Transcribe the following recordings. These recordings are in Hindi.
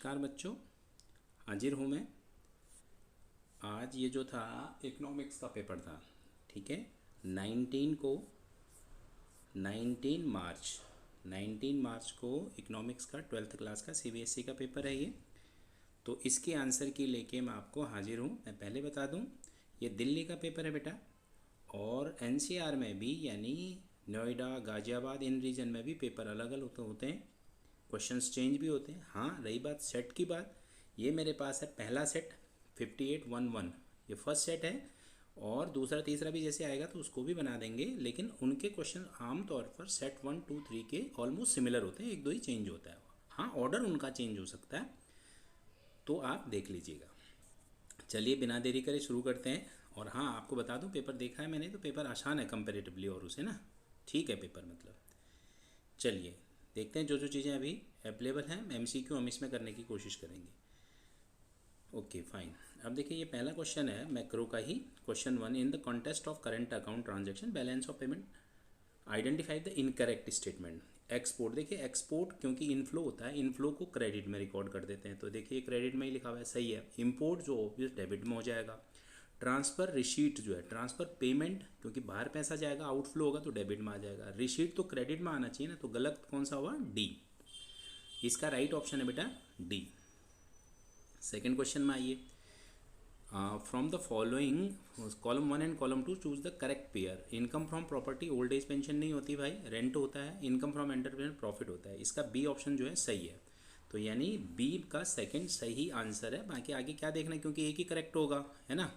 नमस्कार बच्चों, हाजिर हूँ मैं। आज ये जो था इकोनॉमिक्स का पेपर था, ठीक है। 19 को 19 मार्च को इकोनॉमिक्स का 12th क्लास का सीबीएसई का पेपर है ये। तो इसके आंसर की लेके मैं आपको हाजिर हूँ। मैं पहले बता दूँ, ये दिल्ली का पेपर है बेटा, और एनसीआर में भी यानी नोएडा, गाज़ियाबाद, इन रीजन में भी पेपर अलग अलग होते हैं, क्वेश्चंस चेंज भी होते हैं। हाँ, रही बात सेट की बात, ये मेरे पास है पहला सेट 5811, ये फर्स्ट सेट है, और दूसरा तीसरा भी जैसे आएगा तो उसको भी बना देंगे, लेकिन उनके क्वेश्चन आमतौर पर सेट 1 2 3 के ऑलमोस्ट सिमिलर होते हैं, एक दो ही चेंज होता है। हाँ, ऑर्डर उनका चेंज हो सकता है, तो आप देख लीजिएगा। चलिए बिना देरी करे शुरू करते हैं। और हाँ, आपको बता दूं, पेपर देखा है मैंने, तो पेपर आसान है कंपेरेटिवली और उसे ना, ठीक है पेपर मतलब। चलिए देखते हैं जो जो चीज़ें अभी अवेलेबल हैं, एमसीक्यू हम इसमें करने की कोशिश करेंगे। Okay fine. अब देखिए, ये पहला क्वेश्चन है मैक्रो का ही, question 1। In the contest of current account transaction balance of payment identify the incorrect statement. Export, देखिए एक्सपोर्ट क्योंकि इनफ्लो होता है, इनफ्लो को क्रेडिट में रिकॉर्ड कर देते हैं, तो देखिए क्रेडिट में ही लिखा हुआ है, सही है। इंपोर्ट जो ऑब्वियस डेबिट में हो जाएगा। ट्रांसफ़र रिसीट जो है, ट्रांसफ़र पेमेंट क्योंकि बाहर पैसा जाएगा, आउटफ्लो होगा तो डेबिट में आ जाएगा। रिसीट तो क्रेडिट में आना चाहिए ना, तो गलत कौन सा हुआ, डी। इसका राइट ऑप्शन है बेटा डी। सेकेंड क्वेश्चन में आइए, from the following column 1 and column 2 choose the correct pair. Income from property old age pension नहीं होती भाई, रेंट होता है। इनकम फ्रॉम एंटरप्रेन्योर प्रॉफिट होता है। इसका बी ऑप्शन जो है सही है, तो यानी बी का सेकंड सही आंसर है। बाकी आगे क्या देखना है, क्योंकि एक ही करेक्ट होगा, है ना।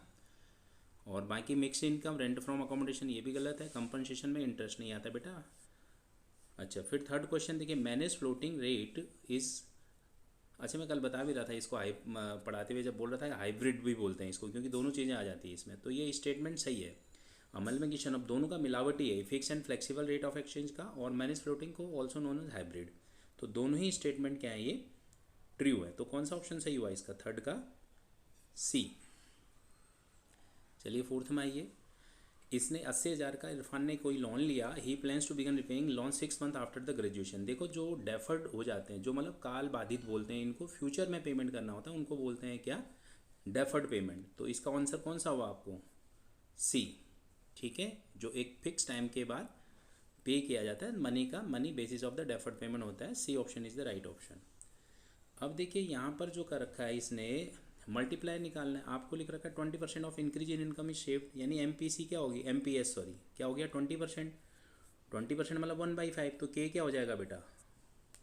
और बाकी mix income, rent from accommodation, ये भी गलत है। कंपनसेशन में इंटरेस्ट नहीं आता बेटा। अच्छा, फिर थर्ड क्वेश्चन देखिए, मैनेज फ्लोटिंग रेट इज़, अच्छा मैं कल बता भी रहा था इसको, पढ़ाते हुए जब बोल रहा था हाइब्रिड भी बोलते हैं इसको, क्योंकि दोनों चीज़ें आ जाती हैं इसमें। तो ये स्टेटमेंट सही है। अमल में किशन, अब दोनों का मिलावटी है, fix and flexible rate of exchange का, और मैनेज फ्लोटिंग को ऑल्सो नोन एज हाइब्रिड। तो दोनों ही स्टेटमेंट क्या है, ये ट्रू है। तो कौन सा ऑप्शन सही हुआ इसका, थर्ड का सी। चलिए फोर्थ में आइए, इसने 80,000 का, इरफान ने कोई लोन लिया, he plans to begin repaying loan 6 month after the graduation. देखो जो डेफर्ड हो जाते हैं, जो मतलब काल बाधित बोलते हैं, इनको फ्यूचर में पेमेंट करना होता है, उनको बोलते हैं क्या, डेफर्ड पेमेंट। तो इसका आंसर कौन सा हुआ आपको, सी, ठीक है। जो एक फिक्स टाइम के बाद पे किया जाता है मनी का, money basis of the deferred payment होता है। C option is the right option. अब देखिए यहाँ पर जो कर रखा है इसने, मल्टीप्लाई निकालना है, आपको लिख रखा है 20% of increase in income is shaped, यानी एमपीसी क्या होगी, एमपीएस सॉरी, क्या हो गया 20%। 20% मतलब 1/5, तो के क्या हो जाएगा बेटा,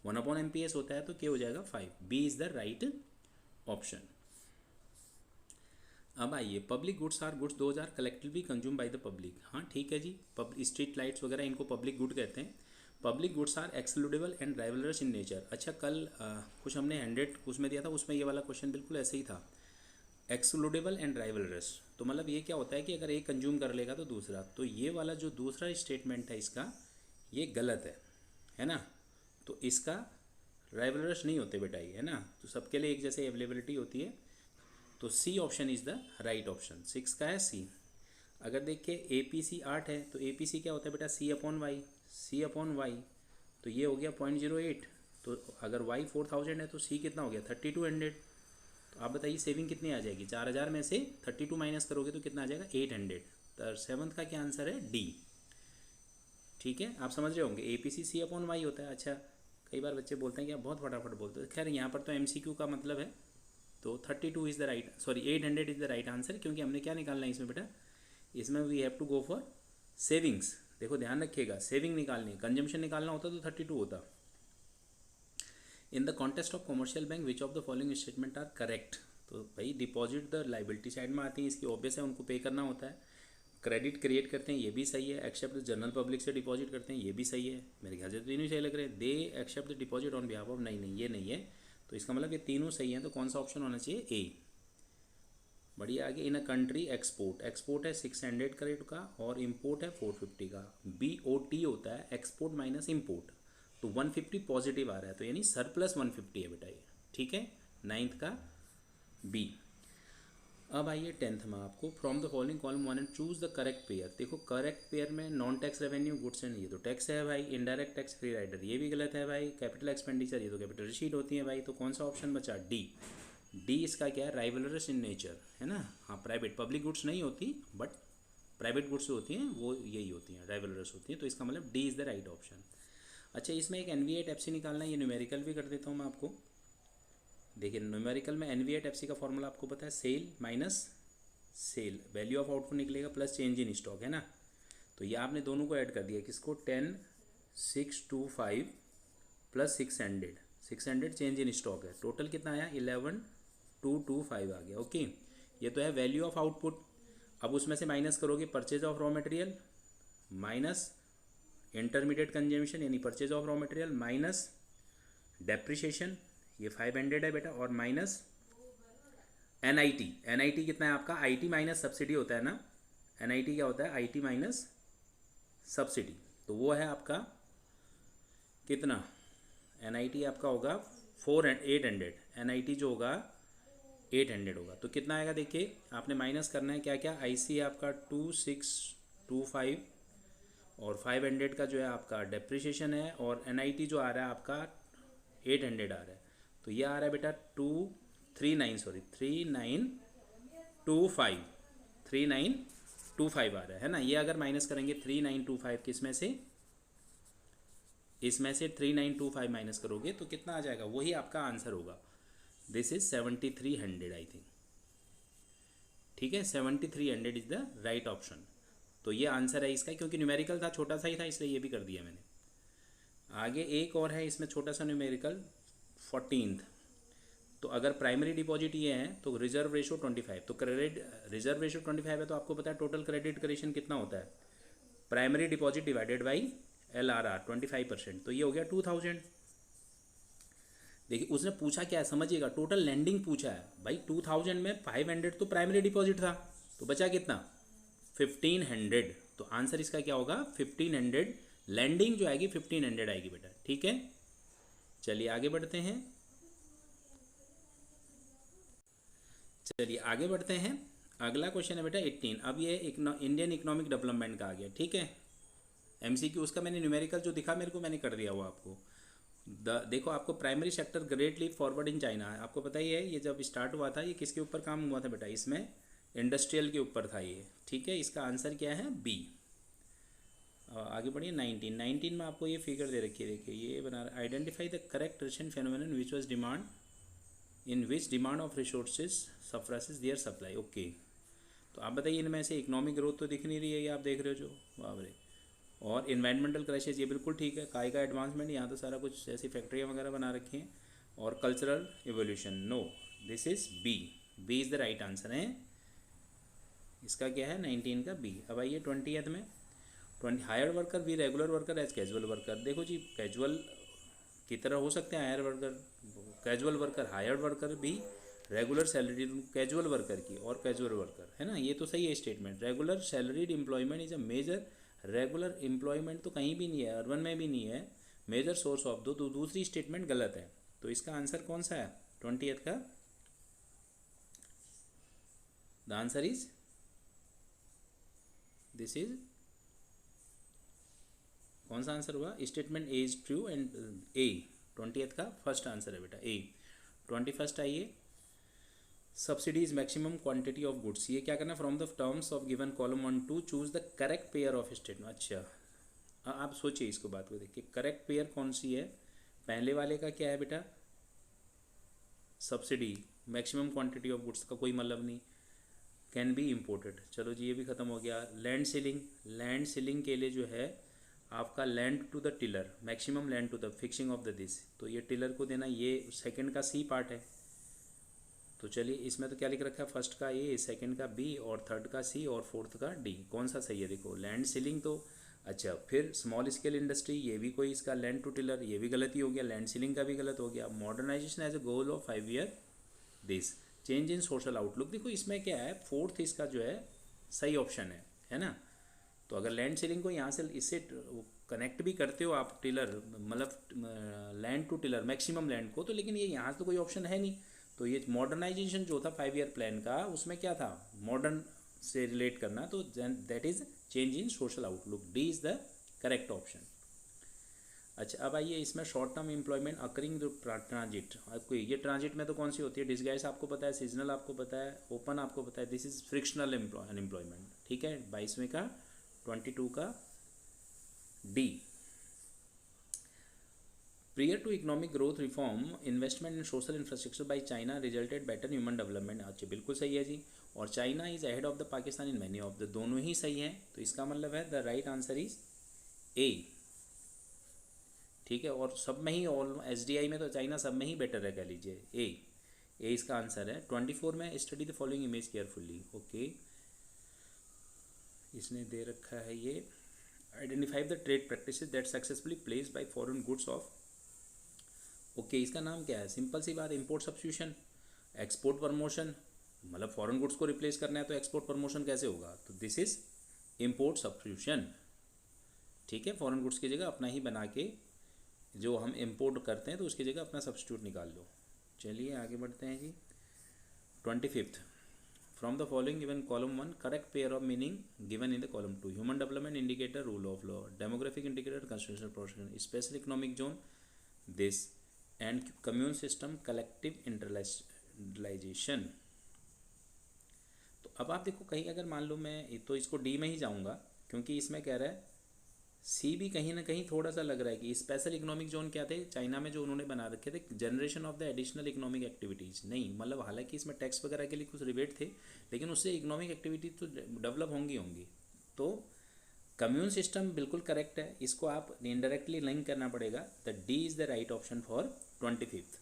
1/MPS होता है, तो के हो जाएगा 5। B is the right option. अब आइए, public goods are goods 2000 collectively consume by the public. हाँ ठीक है जी, स्ट्रीट लाइट्स वगैरह इनको पब्लिक गुड कहते हैं। Public goods are excludable and rivalrous in nature. अच्छा कल कुछ हमने 100 उसमें दिया था, उसमें ये वाला क्वेश्चन बिल्कुल ऐसे ही था, एक्सक्लूडेबल एंड राइवलरस। तो मतलब ये क्या होता है कि अगर एक कंज्यूम कर लेगा तो दूसरा, तो ये वाला जो दूसरा स्टेटमेंट है इसका, ये गलत है ना। तो इसका राइवलरस नहीं होते बेटा ये, है ना, तो सबके लिए एक जैसे अवेलेबिलिटी होती है। तो C option is the right option, 6 का है सी। अगर देखिए ए पी सी 8 है, तो ए पी सी क्या होता है बेटा, सी अपॉन वाई, सी अपॉन वाई, तो ये हो गया 0.08। तो अगर वाई 4000 है तो सी कितना हो गया 3200। तो आप बताइए सेविंग कितनी आ जाएगी, 4000 में से 32 माइनस करोगे तो कितना आ जाएगा 800। तो सेवन्थ का क्या आंसर है, डी। ठीक है, आप समझ रहे होंगे, A P C C upon Y होता है। अच्छा, कई बार बच्चे बोलते हैं कि आप बहुत फटाफट बोलते हो, खैर यहाँ पर तो एम सी क्यू का मतलब है, तो 32 is the right, sorry 800 is the right answer, क्योंकि हमने क्या निकालना है इसमें बेटा, इसमें we have to go for savings. देखो ध्यान रखिएगा, सेविंग निकालनी है, कंजम्पशन निकालना होता तो 32 होता। In the contest of commercial bank which of the following statement are correct. तो भाई डिपॉजिट द लाइबिलिटी साइड में आती है, इसकी ऑब्वियस है, उनको पे करना होता है। क्रेडिट क्रिएट करते हैं, ये भी सही है। एक्सेप्ट जनरल पब्लिक से डिपॉजिट करते हैं, ये भी सही है। मेरे ख्याल से तो तीनों सही लग रहे हैं। They accept the deposit on behalf of, नहीं नहीं ये नहीं है। तो इसका मतलब ये तीनों सही हैं, तो कौन सा ऑप्शन होना चाहिए, ए। बढ़िया, आगे इन अ कंट्री एक्सपोर्ट, एक्सपोर्ट है 600 करेट का और इम्पोर्ट है 450 का। बी ओ टी होता है एक्सपोर्ट माइनस इम्पोर्ट, तो 150 पॉजिटिव आ रहा है, तो यानी सरप्लस 150 है बेटा ये, ठीक है। नाइन्थ का बी। अब आइए 10th में आपको from the following column 1 and choose the correct pair. देखो करेक्ट पेयर में non tax revenue goods and ये तो टैक्स है भाई, इनडायरेक्ट टैक्स फ्री राइडर ये भी गलत है भाई, कैपिटल एक्सपेंडिचर ये तो कैपिटल रिसीट होती है भाई। तो कौन सा ऑप्शन बचा? डी। डी इसका क्या है? राइवलरस इन नेचर है ना। हाँ प्राइवेट पब्लिक गुड्स नहीं होती बट प्राइवेट गुड्स होती हैं वो यही होती हैं, राइवलरस होती हैं। तो इसका मतलब D is the right option. अच्छा इसमें एक NV8 FC निकालना है, ये न्यूमेरिकल भी कर देता हूँ मैं आपको। देखिए न्यूमेरिकल में NV8 FC का फॉर्मूला आपको पता है, sale minus sale, value of output निकलेगा प्लस चेंज इन स्टॉक है ना। तो ये आपने दोनों को ऐड कर दिया, किसको? 10,625 प्लस 600 चेंज इन स्टॉक है, टोटल कितना आया? 11,225 आ गया। ओके ये तो है वैल्यू ऑफ आउटपुट। अब उसमें से माइनस करोगे purchase of raw material minus intermediate consumption यानी purchase of raw material minus depreciation ये 500 है बेटा, और माइनस NIT कितना है आपका? IT माइनस सब्सिडी होता है ना। NIT क्या होता है? IT माइनस सब्सिडी, तो वो है आपका कितना? NIT आपका होगा 800, NIT जो होगा 800 होगा। तो कितना आएगा देखिए, आपने माइनस करना है क्या क्या। IC आपका 2625 और 500 का जो है आपका डेप्रिसिएशन है, और NIT जो आ रहा है आपका 800 आ रहा है। तो ये आ रहा है बेटा 3925 आ रहा है ना। ये अगर माइनस करेंगे 3925 किस में से? इसमें से 3925 माइनस करोगे तो कितना आ जाएगा? वही आपका आंसर होगा। This is 7300 I think. ठीक है 7300 इज द राइट ऑप्शन। तो ये आंसर है इसका, क्योंकि न्यूमेरिकल था छोटा सा ही था इसलिए ये भी कर दिया मैंने। आगे एक और है इसमें छोटा सा न्यूमेरिकल 14th। तो अगर प्राइमरी डिपॉजिट ये है तो रिजर्व रेशो 25, तो क्रेडिट रिजर्व रेशो 25 है तो आपको पता है टोटल क्रेडिट क्रेशन कितना होता है? Primary deposit divided by LRR 25%, तो ये हो गया 2000। देखिए उसने पूछा क्या है समझिएगा, टोटल लैंडिंग पूछा है भाई। 2000 में 500 तो प्राइमरी डिपॉजिट था, तो बचा कितना? 1500। तो आंसर इसका क्या होगा? 1500। लैंडिंग जो आएगी 1500 आएगी बेटा। ठीक है चलिए आगे बढ़ते हैं। अगला क्वेश्चन है बेटा 18। अब ये इंडियन इकोनॉमिक डेवलपमेंट का आ गया। ठीक है MCQ उसका मैंने न्यूमेरिकल जो दिखा मेरे को मैंने कर दिया हुआ आपको। देखो आपको primary sector great leap forward in China है, आपको पता ही है। ये जब स्टार्ट हुआ था ये किसके ऊपर काम हुआ था बेटा? इसमें इंडस्ट्रियल के ऊपर था ये। ठीक है इसका आंसर क्या है? बी। आगे बढ़िए 19 में आपको ये फिगर दे रखी है। देखिए ये बना रहा, identify the correct ration phenomenon which was demand in which demand of resources surpasses their supply. Okay तो आप बताइए इनमें से इकोनॉमिक ग्रोथ तो दिख नहीं रही है, ये आप देख रहे हो जो बाबरे। और इन्वायरमेंटल क्राइसिस ये बिल्कुल ठीक है। काय का एडवांसमेंट, यहाँ तो सारा कुछ ऐसी फैक्ट्रियाँ वगैरह बना रखी हैं। और cultural evolution, no this is B. B is the right answer है। इसका क्या है 19 का बी। अब आइए 20th में 20 hired worker v regular worker as casual worker. देखो जी कैजुअल की तरह हो सकते हैं hire worker, casual worker, hired worker भी रेगुलर सैलरी कैजुअल वर्कर की और कैजुअल वर्कर है ना। ये तो सही है statement. Regular salaried employment is a major, regular employment तो कहीं भी नहीं है, अर्बन में भी नहीं है, मेजर सोर्स ऑफ। तो दूसरी स्टेटमेंट गलत है। तो इसका आंसर कौन सा है 20th का? The answer is this is कौन सा आंसर हुआ? Statement A is true and A 20th का फर्स्ट आंसर है बेटा ए। 21st आइए subsidies maximum quantity of goods. ये क्या करना? From the terms of given column 1 to choose the correct pair of statement. अच्छा आप सोचिए इसको, बात को देखिए करेक्ट पेयर कौन सी है। पहले वाले का क्या है बेटा? Subsidy maximum quantity of goods का कोई मतलब नहीं, कैन बी इम्पोर्टेड। चलो जी ये भी ख़त्म हो गया। लैंड सीलिंग, लैंड सीलिंग के लिए जो है आपका land to the tiller, maximum land to the fixing of the this, तो ये टिलर को देना, ये सेकंड का सी पार्ट है। तो चलिए इसमें तो क्या लिख रखा है? फर्स्ट का ए, सेकंड का बी और थर्ड का सी और फोर्थ का डी। कौन सा सही है देखो? लैंड सीलिंग तो अच्छा। फिर स्मॉल स्केल इंडस्ट्री, ये भी कोई इसका लैंड टू टिलर, ये भी गलती हो गया। लैंड सीलिंग का भी गलत हो गया। Modernisation as a goal of 5 year this, change in social outlook. देखो इसमें क्या है, फोर्थ इसका जो है सही ऑप्शन है ना। तो अगर लैंड सीलिंग को यहाँ से इससे कनेक्ट भी करते हो आप टिलर, मतलब land to tiller maximum land को, तो लेकिन ये यहाँ से तो कोई ऑप्शन है नहीं। तो ये मॉडर्नाइजेशन जो था 5 ईयर प्लान का, उसमें क्या था, मॉडर्न से रिलेट करना, तो that is change in social outlook, D is the correct option. अच्छा, अब आइए इसमें short term employment occurring transit, आपको ये ट्रांजिट में तो कौन सी होती है, डिस्गाइज आपको पता है, सीजनल आपको पता है, ओपन आपको पता है, दिस इज फ्रिक्शनल अनएम्प्लॉयमेंट। ठीक है, 22वें का 22 का D. Prior to economic growth reform, investment in social infrastructure by China resulted better human development। अच्छा, बिल्कुल सही है जी। और China is ahead of the Pakistan in many of the, दोनों ही सही हैं, तो इसका मतलब है the right answer is a. ठीक है, और सब में ही, ऑल एसडीआई में तो चाइना सब में ही बेटर है, कह लीजिए ए इसका आंसर है। 24 में study the following image carefully. Okay, इसने दे रखा है ये, identify the trade practices that successfully placed bye foreign goods of. Okay, इसका नाम क्या है, सिंपल सी बात, इंपोर्ट सब्स्टिट्यूशन, एक्सपोर्ट प्रमोशन, मतलब फॉरेन गुड्स को रिप्लेस करना है तो एक्सपोर्ट प्रमोशन कैसे होगा, तो दिस इज इंपोर्ट सब्स्टिट्यूशन। ठीक है, फॉरेन गुड्स की जगह अपना ही बना के जो हम इंपोर्ट करते हैं तो उसकी जगह अपना सब्स्टिट्यूट निकाल लो। चलिए आगे बढ़ते हैं जी। 25th, from the following given column 1 correct pair of meaning given in the column 2, human development indicator, rule of law, demographic indicator, constitutional protection, special economic zone, this, and commune system, collective internalisation. तो अब आप देखो, कहीं अगर मान लो मैं तो इसको डी में ही जाऊंगा, क्योंकि इसमें कह रहा है सी भी कहीं ना कहीं थोड़ा सा लग रहा है कि स्पेशल इकोनॉमिक जोन क्या थे चाइना में जो उन्होंने बना रखे थे, generation of the additional economic activities, नहीं मतलब हालांकि इसमें टैक्स वगैरह के लिए कुछ रिबेट थे, लेकिन उससे इकोनॉमिक एक्टिविटी तो डेवलप होंगी। तो कम्यून सिस्टम बिल्कुल करेक्ट है, इसको आप इनडायरेक्टली लिंक करना पड़ेगा, the D is the right option for 25th।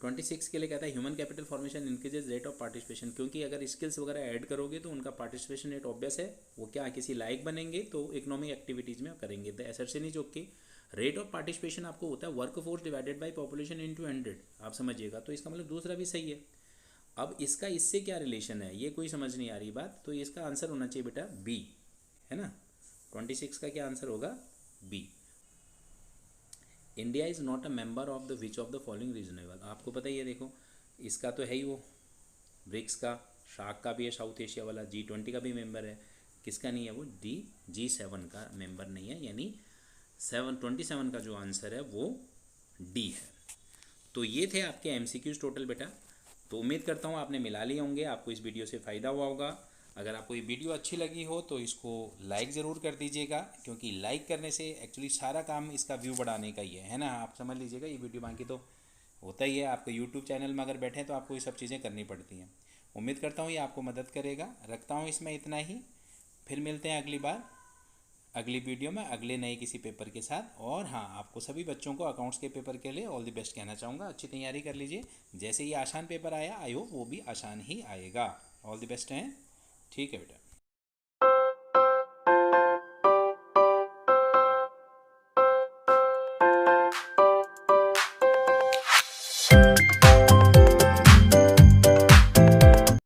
26 के लिए कहता है human capital formation increases rate of participation, क्योंकि अगर स्किल्स वगैरह ऐड करोगे तो उनका पार्टिसिपेशन रेट ऑब्वियस है, वो क्या किसी लायक बनेंगे तो इकोनॉमिक एक्टिविटीज़ में करेंगे। The assertion is okay, rate of participation आपको होता है work force divided by population into 100, आप समझिएगा, तो इसका मतलब दूसरा भी सही है। अब इसका इससे क्या रिलेशन है, ये कोई समझ नहीं आ रही बात, तो इसका आंसर होना चाहिए बेटा बी, है ना। 26 का क्या आंसर होगा, B. India is not a member of the which of the following reasonable, आपको पता ही है, देखो इसका तो है ही वो ब्रिक्स का, शार्क का भी है, साउथ एशिया वाला, G20 का भी मेंबर है, किसका नहीं है वो, G7 का मेंबर नहीं है, यानी 27 का जो आंसर है वो डी है। तो ये थे आपके MCQs टोटल बेटा, तो उम्मीद करता हूँ आपने मिला लिए होंगे, आपको इस वीडियो से फ़ायदा हुआ होगा। अगर आपको ये वीडियो अच्छी लगी हो तो इसको लाइक ज़रूर कर दीजिएगा, क्योंकि लाइक करने से एक्चुअली सारा काम इसका व्यू बढ़ाने का ही है ना, आप समझ लीजिएगा ये वीडियो, बाकी तो होता ही है, आपको यूट्यूब चैनल में अगर बैठे हैं तो आपको ये सब चीज़ें करनी पड़ती हैं। उम्मीद करता हूँ ये आपको मदद करेगा, रखता हूँ इसमें इतना ही, फिर मिलते हैं अगली बार अगली वीडियो में अगले नए किसी पेपर के साथ। और हाँ, आपको सभी बच्चों को अकाउंट्स के पेपर के लिए ऑल द बेस्ट कहना चाहूँगा, अच्छी तैयारी कर लीजिए, जैसे ये आसान पेपर आया आई होप वो भी आसान ही आएगा। ऑल द बेस्ट हैं, ठीक है बेटा।